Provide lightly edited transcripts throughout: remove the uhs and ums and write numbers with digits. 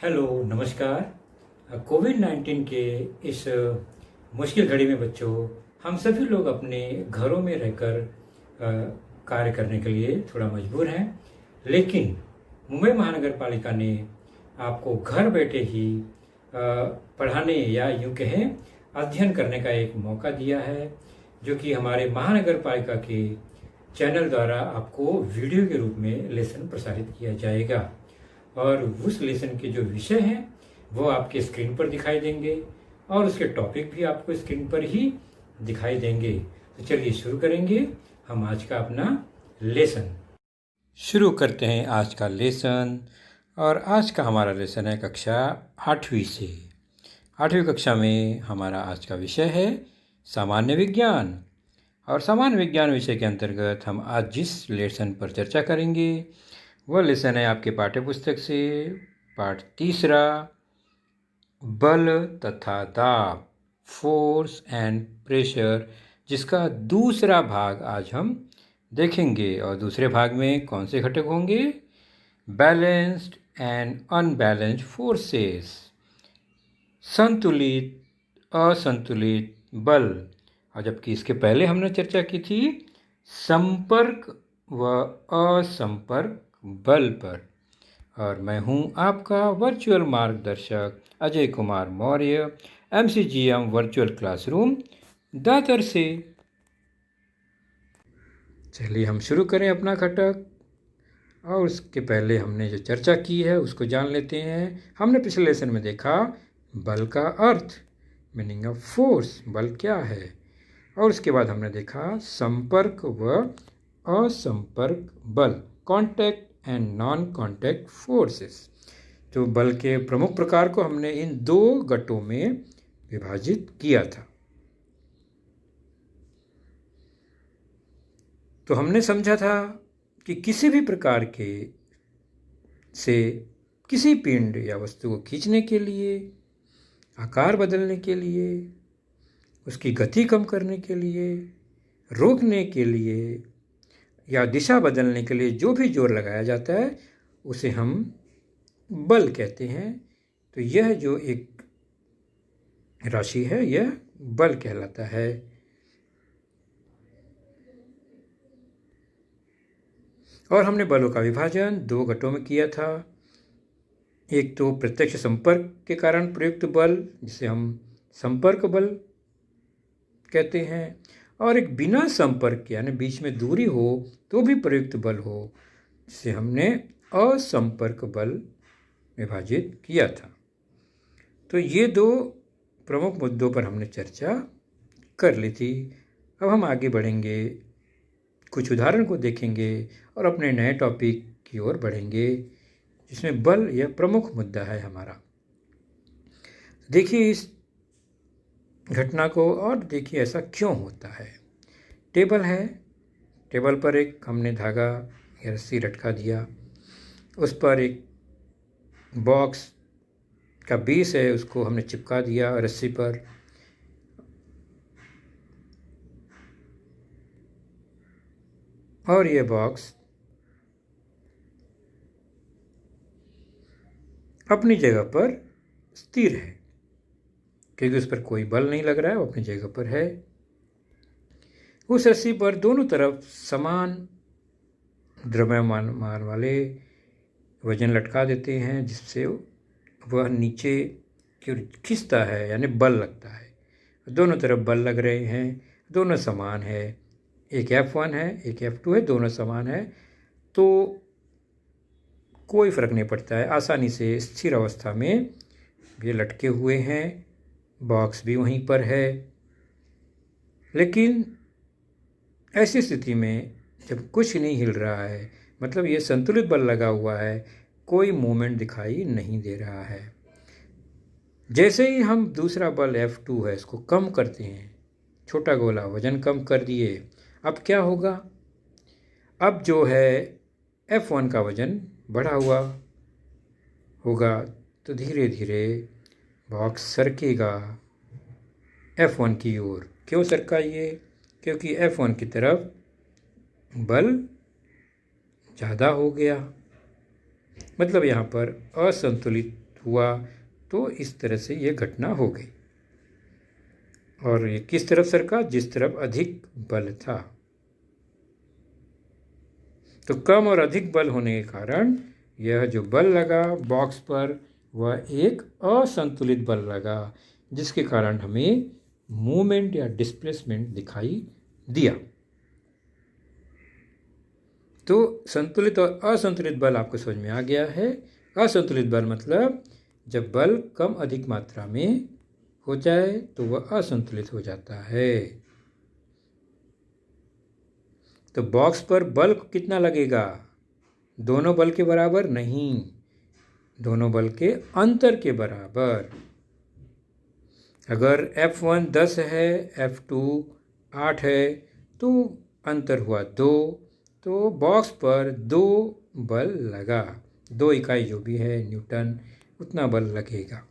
Hello, नमस्कार। कोविड-19 के इस मुश्किल घड़ी में बच्चों, हम सभी लोग अपने घरों में रहकर कार्य करने के लिए थोड़ा मजबूर हैं। लेकिन मुंबई महानगर पालिका ने आपको घर बैठे ही पढ़ाने या यूं कहें अध्ययन करने का एक मौका दिया है, जो कि हमारे महानगर पालिका के चैनल द्वारा आपको वीडियो के रूप में लेसन प्रसारित किया जाएगा। और उस लेसन के जो विषय हैं वो आपके स्क्रीन पर दिखाई देंगे और उसके टॉपिक भी आपको स्क्रीन पर ही दिखाई देंगे। तो चलिए शुरू करेंगे हम आज का अपना लेसन। शुरू करते हैं आज का लेसन। और आज का हमारा लेसन है कक्षा 8वीं से। 8वीं कक्षा में हमारा आज का विषय है सामान्य विज्ञान। और सामान्य विज्ञान विषय के अंतर्गत हम आज जिस लेसन पर चर्चा करेंगे वह लेसन है आपके पाठ्य पुस्तक से पाठ 3, बल तथा दाब, फोर्स एंड प्रेशर, जिसका दूसरा भाग आज हम देखेंगे। और दूसरे भाग में कौन से घटक होंगे? बैलेंस्ड एंड अनबैलेंस्ड फोर्सेस, संतुलित असंतुलित बल। और जबकि इसके पहले हमने चर्चा की थी संपर्क व असंपर्क बल पर। और मैं हूं आपका वर्चुअल मार्गदर्शक Ajay Kumar Maurya, MCGM virtual classroom Dadar से। चलिए हम शुरू करें अपना घटक। और उसके पहले हमने जो चर्चा की है उसको जान लेते हैं। हमने पिछले लेसन में देखा बल का अर्थ, मीनिंग ऑफ फोर्स, बल क्या है। और उसके बाद हमने देखा संपर्क व असंपर्क बल, contact and non contact forces. तो बल के प्रमुख प्रकार को हमने इन 2 गटों में विभाजित किया था। तो हमने समझा था कि किसी भी प्रकार के से किसी पिंड या वस्तु को खींचने के लिए, आकार बदलने के लिए, उसकी गति कम करने के लिए, रोकने के लिए या दिशा बदलने के लिए जो भी जोर लगाया जाता है उसे हम बल कहते हैं। तो यह जो एक राशि है यह बल कहलाता है। और हमने बलों का विभाजन 2 घटों में किया था। एक तो प्रत्यक्ष संपर्क के कारण प्रयुक्त बल, जिसे हम संपर्क बल कहते हैं, और एक बिना संपर्क यानी बीच में दूरी हो तो भी प्रयुक्त बल हो, जिसे हमने असंपर्क बल विभाजित किया था। तो ये 2 प्रमुख मुद्दों पर हमने चर्चा कर ली थी। अब हम आगे बढ़ेंगे, कुछ उदाहरण को देखेंगे और अपने नए टॉपिक की ओर बढ़ेंगे, जिसमें बल यह प्रमुख मुद्दा है हमारा। देखिए इस घटना को और देखिए ऐसा क्यों होता है। टेबल है, टेबल पर एक हमने धागा या रस्सी लटका दिया, उस पर एक बॉक्स का बेस है उसको हमने चिपका दिया रस्सी पर। और ये बॉक्स अपनी जगह पर स्थिर है क्योंकि उस पर कोई बल नहीं लग रहा है, वो अपनी जगह पर है। उस रस्सी पर दोनों तरफ समान द्रव्यमान वाले वजन लटका देते हैं, जिससे वह नीचे की ओर खिंचता है, यानी बल लगता है। दोनों तरफ बल लग रहे हैं, दोनों समान है। एक F1 है, एक F2 है, दोनों समान है, तो कोई फर्क नहीं पड़ता है। आसानी से स्थिर अवस्था में ये लटके हुए हैं, बॉक्स भी वहीं पर है। लेकिन ऐसी स्थिति में जब कुछ नहीं हिल रहा है, मतलब ये संतुलित बल लगा हुआ है, कोई मूवमेंट दिखाई नहीं दे रहा है। जैसे ही हम दूसरा बल F2 है इसको कम करते हैं, छोटा गोला वजन कम कर दिए, अब क्या होगा? अब जो है F1 का वजन बढ़ा हुआ होगा, तो धीरे धीरे बॉक्स सरकेगा F1 की ओर। क्यों सरका ये? क्योंकि F1 की तरफ बल ज़्यादा हो गया, मतलब यहाँ पर असंतुलित हुआ, तो इस तरह से ये घटना हो गई। और ये किस तरफ सरका? जिस तरफ अधिक बल था। तो कम और अधिक बल होने के कारण यह जो बल लगा बॉक्स पर वह एक असंतुलित बल लगा, जिसके कारण हमें मूवमेंट या डिस्प्लेसमेंट दिखाई दिया। तो संतुलित और असंतुलित बल आपको समझ में आ गया है। असंतुलित बल मतलब जब बल कम अधिक मात्रा में हो जाए तो वह असंतुलित हो जाता है। तो बॉक्स पर बल कितना लगेगा? दोनों बल के बराबर नहीं, दोनों बल के अंतर के बराबर। अगर F1 10 है, F2 8 है, तो अंतर हुआ 2, तो बॉक्स पर 2 बल लगा। 2 इकाई जो भी है न्यूटन, उतना बल लगेगा।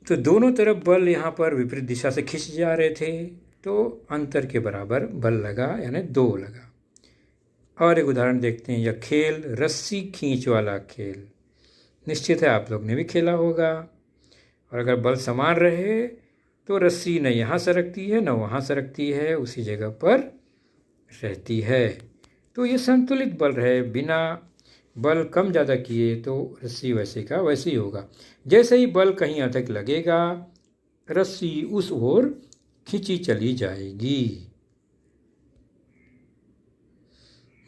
तो दोनों तरफ बल यहाँ पर विपरीत दिशा से खिंच जा रहे थे, तो अंतर के बराबर बल लगा, यानी 2 लगा। और एक उदाहरण देखते हैं। यह खेल रस्सी खींच वाला खेल, निश्चित है आप लोग ने भी खेला होगा। और अगर बल समान रहे तो रस्सी न यहाँ सरकती है न वहाँ सरकती है, उसी जगह पर रहती है। तो ये संतुलित बल रहे, बिना बल कम ज़्यादा किए तो रस्सी वैसे का वैसे ही होगा। जैसे ही बल कहीं अधिक लगेगा, रस्सी उस ओर खींची चली जाएगी।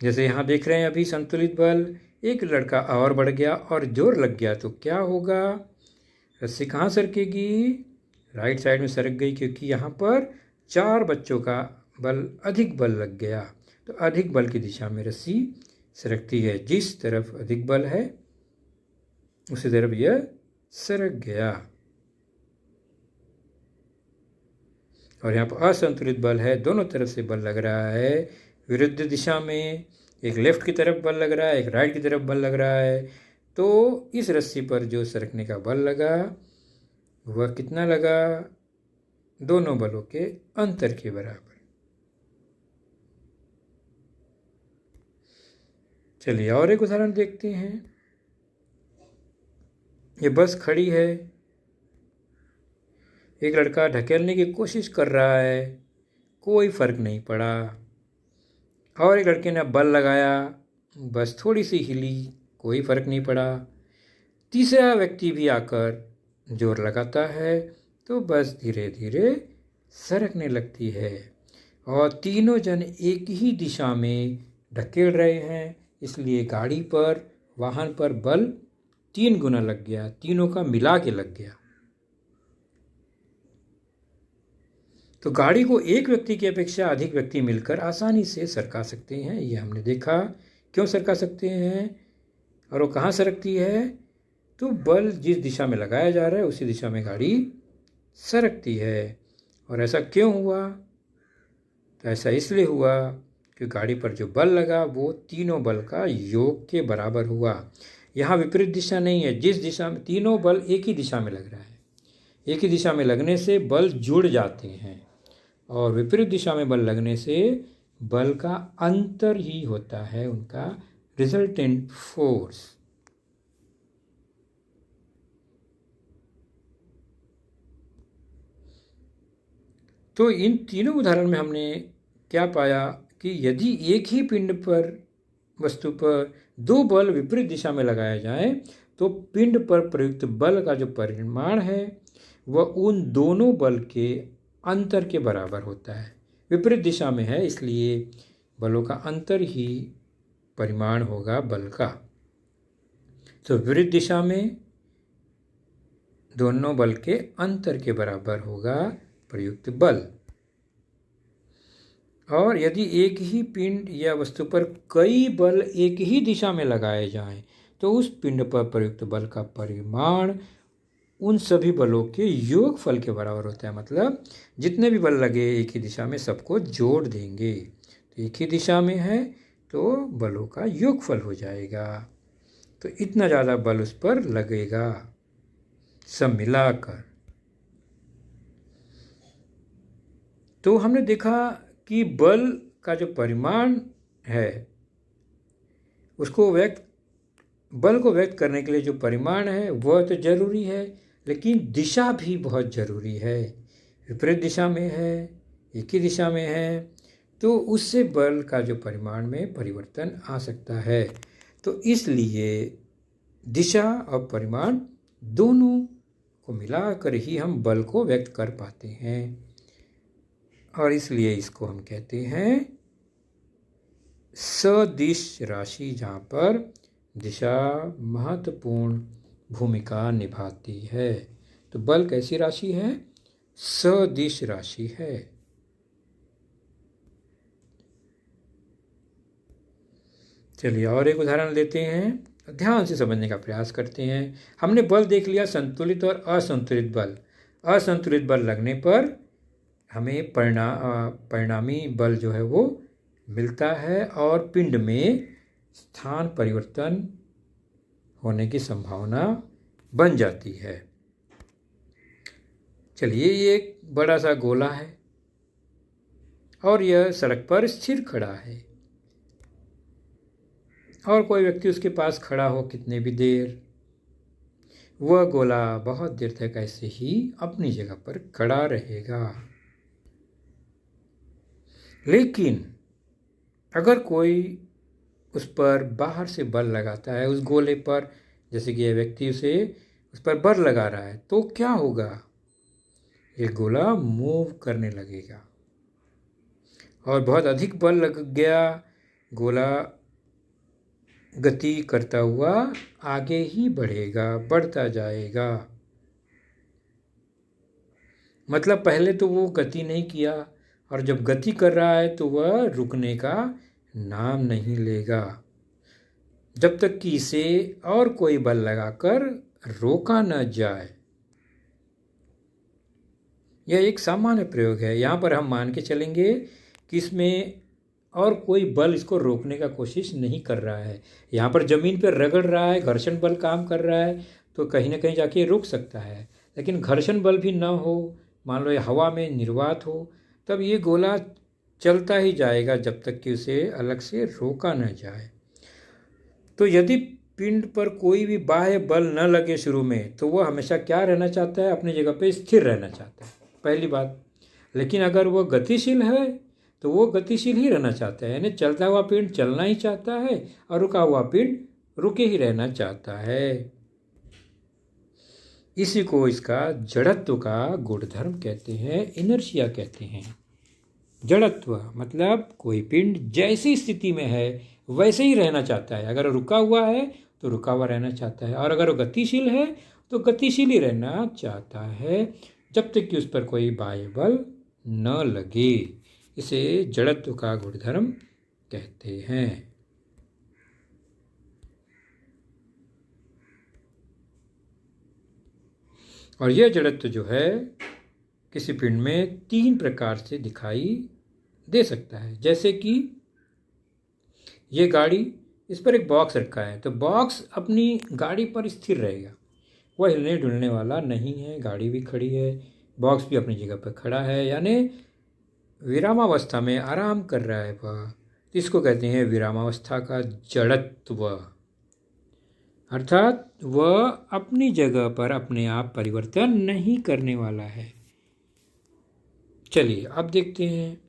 जैसे यहाँ देख रहे हैं अभी संतुलित बल, एक लड़का और बढ़ गया और जोर लग गया तो क्या होगा? रस्सी कहाँ सरकेगी? राइट साइड में सरक गई, क्योंकि यहाँ पर 4 बच्चों का बल अधिक बल लग गया। तो अधिक बल की दिशा में रस्सी सरकती है। जिस तरफ अधिक बल है उसी तरफ यह सरक गया। और यहाँ पर असंतुलित बल है, दोनों तरफ से बल लग रहा है विरुद्ध दिशा में। एक लेफ्ट की तरफ बल लग रहा है, एक राइट की तरफ बल लग रहा है। तो इस रस्सी पर जो सरकने का बल लगा वह कितना लगा? दोनों बलों के अंतर के बराबर। चलिए और एक उदाहरण देखते हैं। ये बस खड़ी है, एक लड़का ढकेलने की कोशिश कर रहा है, कोई फर्क नहीं पड़ा। और एक लड़के ने बल लगाया, बस थोड़ी सी हिली, कोई फर्क नहीं पड़ा। तीसरा व्यक्ति भी आकर जोर लगाता है तो बस धीरे धीरे सरकने लगती है। और तीनों जन एक ही दिशा में ढकेल रहे हैं, इसलिए गाड़ी पर, वाहन पर बल 3 गुना लग गया, तीनों का मिला के लग गया। तो गाड़ी को एक व्यक्ति की अपेक्षा अधिक व्यक्ति मिलकर आसानी से सरका सकते हैं, ये हमने देखा। क्यों सरका सकते हैं? और वो कहाँ सरकती है? तो बल जिस दिशा में लगाया जा रहा है उसी दिशा में गाड़ी सरकती है। और ऐसा क्यों हुआ? तो ऐसा इसलिए हुआ कि गाड़ी पर जो बल लगा वो तीनों बल का योग के बराबर हुआ। यहाँ विपरीत दिशा नहीं है, जिस दिशा में तीनों बल एक ही दिशा में लग रहा है, एक ही दिशा में लगने से बल जुड़ जाते हैं। और विपरीत दिशा में बल लगने से बल का अंतर ही होता है उनका रिजल्टेंट फोर्स। तो इन तीनों उदाहरण में हमने क्या पाया कि यदि एक ही पिंड पर, वस्तु पर 2 बल विपरीत दिशा में लगाए जाएं तो पिंड पर प्रयुक्त बल का जो परिमाण है वह उन दोनों बल के अंतर के बराबर होता है। विपरीत दिशा में है इसलिए बलों का अंतर ही परिमाण होगा बल का। तो विपरीत दिशा में दोनों बल के अंतर के बराबर होगा प्रयुक्त बल। और यदि एक ही पिंड या वस्तु पर कई बल एक ही दिशा में लगाए जाएं तो उस पिंड पर प्रयुक्त बल का परिमाण उन सभी बलों के योगफल के बराबर होता है। मतलब जितने भी बल लगे एक ही दिशा में सबको जोड़ देंगे, तो एक ही दिशा में है तो बलों का योगफल हो जाएगा। तो इतना ज़्यादा बल उस पर लगेगा सब मिलाकर। तो हमने देखा कि बल का जो परिमाण है बल को व्यक्त करने के लिए जो परिमाण है वह तो जरूरी है, लेकिन दिशा भी बहुत जरूरी है। विपरीत दिशा में है, एक ही दिशा में है, तो उससे बल का जो परिमाण में परिवर्तन आ सकता है। तो इसलिए दिशा और परिमाण दोनों को मिलाकर ही हम बल को व्यक्त कर पाते हैं, और इसलिए इसको हम कहते हैं सदिश राशि, जहाँ पर दिशा महत्वपूर्ण भूमिका निभाती है। तो बल कैसी राशि है? सदिश राशि है। चलिए और एक उदाहरण लेते हैं, ध्यान से समझने का प्रयास करते हैं। हमने बल देख लिया, संतुलित और असंतुलित बल। असंतुलित बल लगने पर हमें परिणामी बल जो है वो मिलता है और पिंड में स्थान परिवर्तन होने की संभावना बन जाती है। चलिए, ये एक बड़ा सा गोला है और यह सड़क पर स्थिर खड़ा है, और कोई व्यक्ति उसके पास खड़ा हो कितने भी देर, वह गोला बहुत देर तक ऐसे ही अपनी जगह पर खड़ा रहेगा। लेकिन अगर कोई उस पर बाहर से बल लगाता है, उस गोले पर, जैसे कि यह व्यक्ति उसे उस पर बल लगा रहा है, तो क्या होगा? ये गोला मूव करने लगेगा और बहुत अधिक बल लग गया, गोला गति करता हुआ आगे ही बढ़ेगा, बढ़ता जाएगा। मतलब पहले तो वो गति नहीं किया, और जब गति कर रहा है तो वह रुकने का नाम नहीं लेगा जब तक कि इसे और कोई बल लगाकर रोका न जाए। यह एक सामान्य प्रयोग है। यहाँ पर हम मान के चलेंगे कि इसमें और कोई बल इसको रोकने का कोशिश नहीं कर रहा है। यहाँ पर ज़मीन पर रगड़ रहा है, घर्षण बल काम कर रहा है, तो कहीं ना कहीं जाके रुक सकता है। लेकिन घर्षण बल भी न हो, मान लो ये हवा में निर्वात हो, तब ये गोला चलता ही जाएगा जब तक कि उसे अलग से रोका न जाए। तो यदि पिंड पर कोई भी बाह्य बल न लगे शुरू में, तो वह हमेशा क्या रहना चाहता है? अपनी जगह पे स्थिर रहना चाहता है, पहली बात। लेकिन अगर वह गतिशील है तो वो गतिशील ही रहना चाहता है, यानी चलता हुआ पिंड चलना ही चाहता है और रुका हुआ पिंड रुके ही रहना चाहता है। इसी को इसका जड़त्व का गुणधर्म कहते हैं, इनर्शिया कहते हैं। जड़त्व मतलब कोई पिंड जैसी स्थिति में है वैसे ही रहना चाहता है। अगर रुका हुआ है तो रुका हुआ रहना चाहता है, और अगर वो गतिशील है तो गतिशील ही रहना चाहता है, जब तक कि उस पर कोई बाह्य बल न लगे। इसे जड़त्व का गुणधर्म कहते हैं। और यह जड़त्व जो है किसी पिंड में 3 प्रकार से दिखाई दे सकता है। जैसे कि ये गाड़ी, इस पर एक बॉक्स रखा है, तो बॉक्स अपनी गाड़ी पर स्थिर रहेगा, वह हिलने डुलने वाला नहीं है। गाड़ी भी खड़ी है, बॉक्स भी अपनी जगह पर खड़ा है, यानी विरामावस्था में आराम कर रहा है वह। इसको कहते हैं विरामावस्था का जड़त्व, अर्थात वह अपनी जगह पर अपने आप परिवर्तन नहीं करने वाला है। चलिए अब देखते हैं,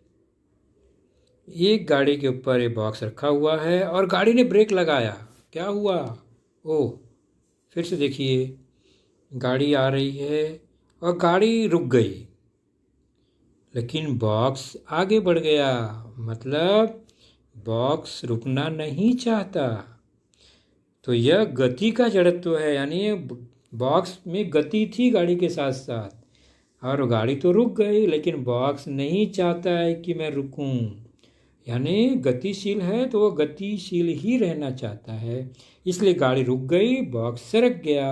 एक गाड़ी के ऊपर एक बॉक्स रखा हुआ है और गाड़ी ने ब्रेक लगाया, क्या हुआ? ओह, फिर से देखिए, गाड़ी आ रही है और गाड़ी रुक गई, लेकिन बॉक्स आगे बढ़ गया, मतलब बॉक्स रुकना नहीं चाहता। तो यह गति का जड़त्व है, यानी बॉक्स में गति थी गाड़ी के साथ साथ, और गाड़ी तो रुक गई, लेकिन बॉक्स नहीं चाहता है कि मैं रुकूं। यानी गतिशील है तो वो गतिशील ही रहना चाहता है, इसलिए गाड़ी रुक गई, बॉक्स सरक गया,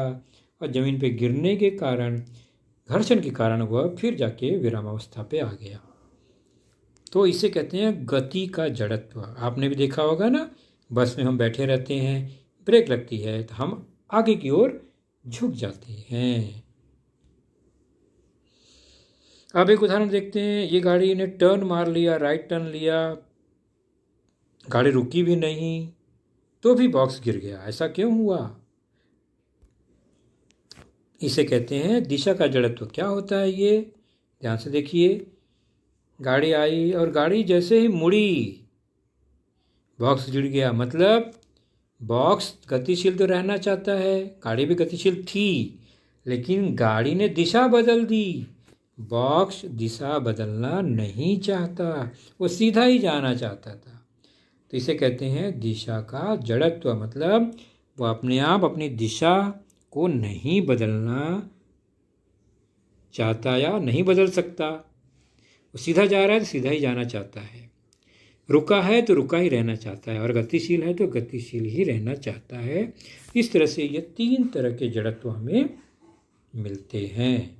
और ज़मीन पे गिरने के कारण, घर्षण के कारण वह फिर जाके विरामावस्था पे आ गया। तो इसे कहते हैं गति का जड़त्व। आपने भी देखा होगा ना, बस में हम बैठे रहते हैं, ब्रेक लगती है तो हम आगे की ओर झुक जाते हैं। अब एक उदाहरण देखते हैं। ये गाड़ी ने टर्न मार लिया, राइट टर्न लिया, गाड़ी रुकी भी नहीं, तो भी बॉक्स गिर गया। ऐसा क्यों हुआ? इसे कहते हैं दिशा का जड़त्व। क्या होता है ये? ध्यान से देखिए। गाड़ी आई और गाड़ी जैसे ही मुड़ी, बॉक्स गिर गया। मतलब बॉक्स गतिशील तो रहना चाहता है, गाड़ी भी गतिशील थी, लेकिन गाड़ी ने दिशा बदल दी। बॉक्स दिशा बदलना नहीं चाहता, वो सीधा ही जाना चाहता था। तो इसे कहते हैं दिशा का जड़त्व। मतलब वो अपने आप अपनी दिशा को नहीं बदलना चाहता या नहीं बदल सकता। वो सीधा जा रहा है तो सीधा ही जाना चाहता है, रुका है तो रुका ही रहना चाहता है, और गतिशील है तो गतिशील ही रहना चाहता है। इस तरह से ये 3 तरह के जड़त्व हमें मिलते हैं: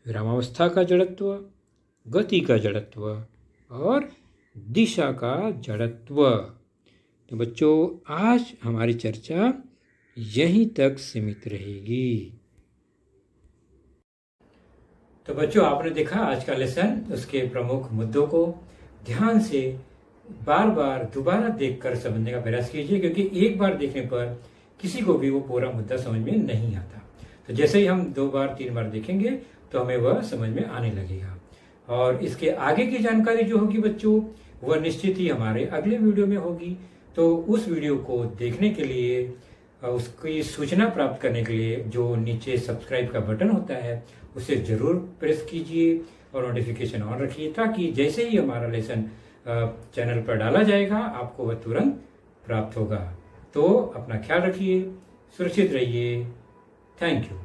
विरामावस्था का जड़त्व, गति का जड़त्व और दिशा का जड़त्व। तो बच्चों, आज हमारी चर्चा यहीं तक सीमित रहेगी। तो बच्चों, आपने देखा आज का लेसन, उसके प्रमुख मुद्दों को ध्यान से बार बार दोबारा देखकर समझने का प्रयास कीजिए, क्योंकि एक बार देखने पर किसी को भी वो पूरा मुद्दा समझ में नहीं आता। तो जैसे ही हम 2 बार 3 बार देखेंगे तो हमें वह समझ में आने लगेगा। और इसके आगे की जानकारी जो होगी बच्चों, वह निश्चित ही हमारे अगले वीडियो में होगी। तो उस वीडियो को देखने के लिए, उसकी सूचना प्राप्त करने के लिए जो नीचे सब्सक्राइब का बटन होता है उसे ज़रूर प्रेस कीजिए और नोटिफिकेशन ऑन रखिए, ताकि जैसे ही हमारा लेसन चैनल पर डाला जाएगा आपको वह तुरंत प्राप्त होगा। तो अपना ख्याल रखिए, सुरक्षित रहिए। Thank you.